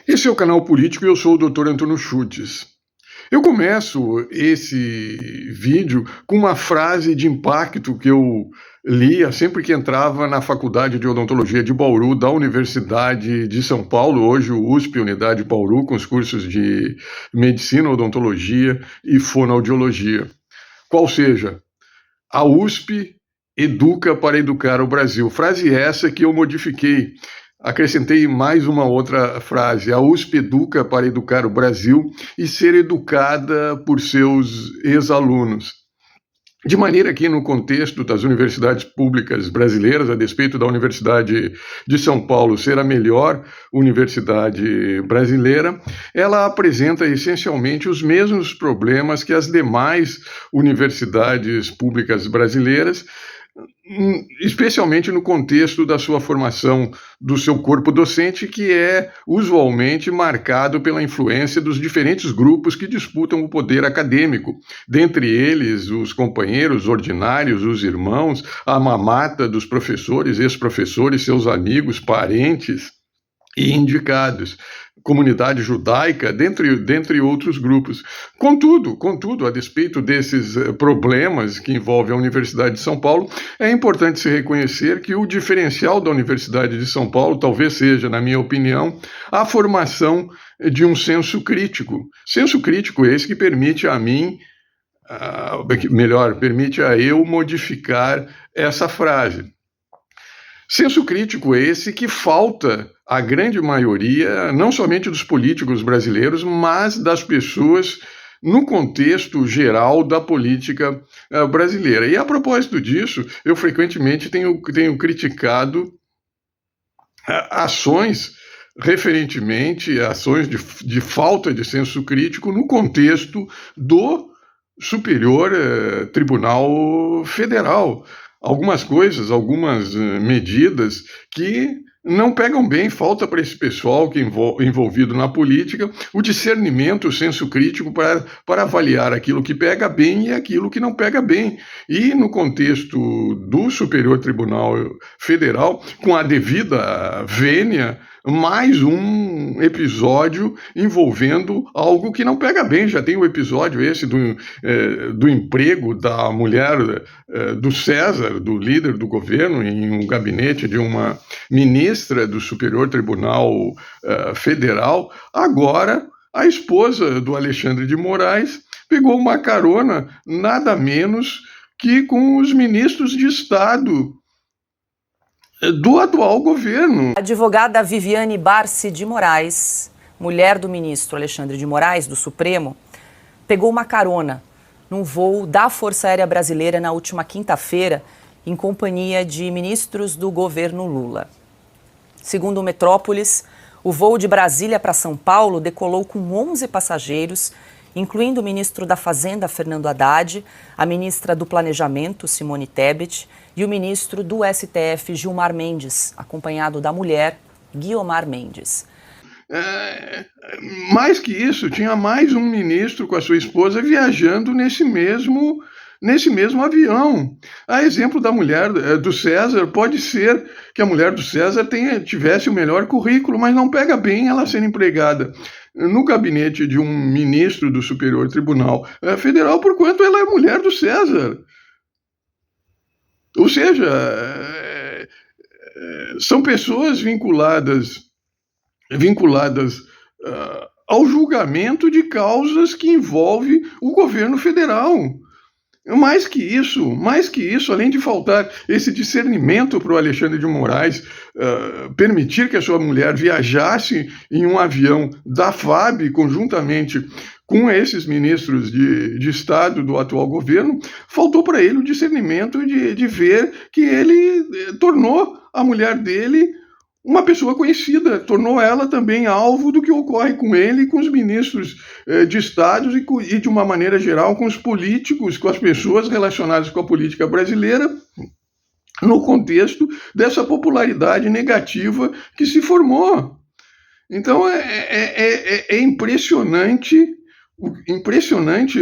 Esse é o canal Político e eu sou o Dr. Antônio Schultz. Eu começo esse vídeo com uma frase de impacto que eu lia sempre que entrava na Faculdade de Odontologia de Bauru, da Universidade de São Paulo, hoje o USP, Unidade Bauru, com os cursos de Medicina, Odontologia e Fonoaudiologia. Qual seja, a USP educa para educar o Brasil. Frase essa que eu modifiquei. Acrescentei mais uma outra frase: a USP educa para educar o Brasil e ser educada por seus ex-alunos. De maneira que, no contexto das universidades públicas brasileiras, a despeito da Universidade de São Paulo ser a melhor universidade brasileira, ela apresenta essencialmente os mesmos problemas que as demais universidades públicas brasileiras, especialmente no contexto da sua formação do seu corpo docente, que é usualmente marcado pela influência dos diferentes grupos que disputam o poder acadêmico, dentre eles os companheiros ordinários, os irmãos, a mamata dos professores, ex-professores, seus amigos, parentes e indicados, comunidade judaica, dentre outros grupos. Contudo, a despeito desses problemas que envolvem a Universidade de São Paulo, é importante se reconhecer que o diferencial da Universidade de São Paulo talvez seja, na minha opinião, a formação de um senso crítico. Senso crítico esse que permite a mim, permite a eu modificar essa frase. Senso crítico esse que falta à grande maioria, não somente dos políticos brasileiros, mas das pessoas no contexto geral da política brasileira. E a propósito disso, eu frequentemente tenho criticado ações referentemente a ações de falta de senso crítico no contexto do Superior Tribunal Federal. Algumas coisas, algumas medidas que não pegam bem, falta para esse pessoal que envolvido na política o discernimento, o senso crítico para avaliar aquilo que pega bem e aquilo que não pega bem. E no contexto do Superior Tribunal Federal, com a devida vênia, mais um episódio envolvendo algo que não pega bem. Já tem o episódio esse do emprego da mulher do César, do líder do governo, em um gabinete de uma ministra do Superior Tribunal Federal. Agora, a esposa do Alexandre de Moraes pegou uma carona nada menos que com os ministros de Estado do atual governo. A advogada Viviane Barsi de Moraes, mulher do ministro Alexandre de Moraes, do Supremo, pegou uma carona num voo da Força Aérea Brasileira na última quinta-feira, em companhia de ministros do governo Lula. Segundo o Metrópolis, o voo de Brasília para São Paulo decolou com 11 passageiros, incluindo o ministro da Fazenda, Fernando Haddad, a ministra do Planejamento, Simone Tebet, e o ministro do STF, Gilmar Mendes, acompanhado da mulher, Guiomar Mendes. Mais que isso, tinha mais um ministro com a sua esposa viajando nesse mesmo avião. A exemplo da mulher do César, pode ser que a mulher do César tivesse o melhor currículo, mas não pega bem ela ser empregada no gabinete de um ministro do Superior Tribunal Federal, porquanto ela é mulher do César. Ou seja, são pessoas vinculadas ao julgamento de causas que envolvem o governo federal. Mais que isso, além de faltar esse discernimento para o Alexandre de Moraes permitir que a sua mulher viajasse em um avião da FAB conjuntamente com esses ministros de Estado do atual governo, faltou para ele o discernimento de ver que ele tornou a mulher dele uma pessoa conhecida, tornou ela também alvo do que ocorre com ele e com os ministros de Estado e, de uma maneira geral, com os políticos, com as pessoas relacionadas com a política brasileira, no contexto dessa popularidade negativa que se formou. Então, é impressionante impressionante,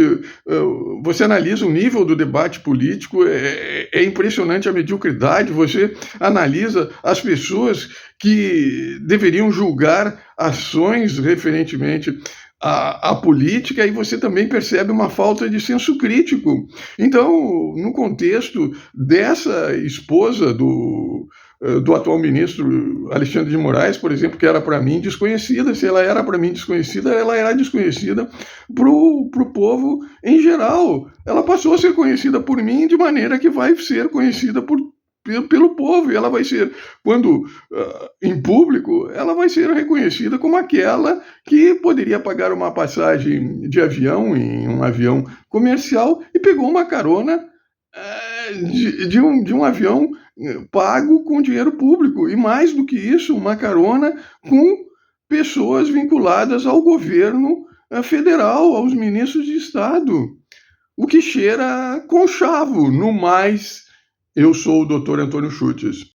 você analisa o nível do debate político, é impressionante a mediocridade, você analisa as pessoas que deveriam julgar ações referentemente à política, e você também percebe uma falta de senso crítico. Então, no contexto dessa esposa do atual ministro Alexandre de Moraes, por exemplo, que era para mim desconhecida, se ela era para mim desconhecida, ela era desconhecida para o povo em geral. Ela passou a ser conhecida por mim de maneira que vai ser conhecida pelo povo, e ela vai ser, quando em público, ela vai ser reconhecida como aquela que poderia pagar uma passagem de avião em um avião comercial e pegou uma carona de um avião pago com dinheiro público, e mais do que isso, uma carona com pessoas vinculadas ao governo federal, aos ministros de Estado, o que cheira conchavo. No mais, eu sou o Dr. Antônio Schutz.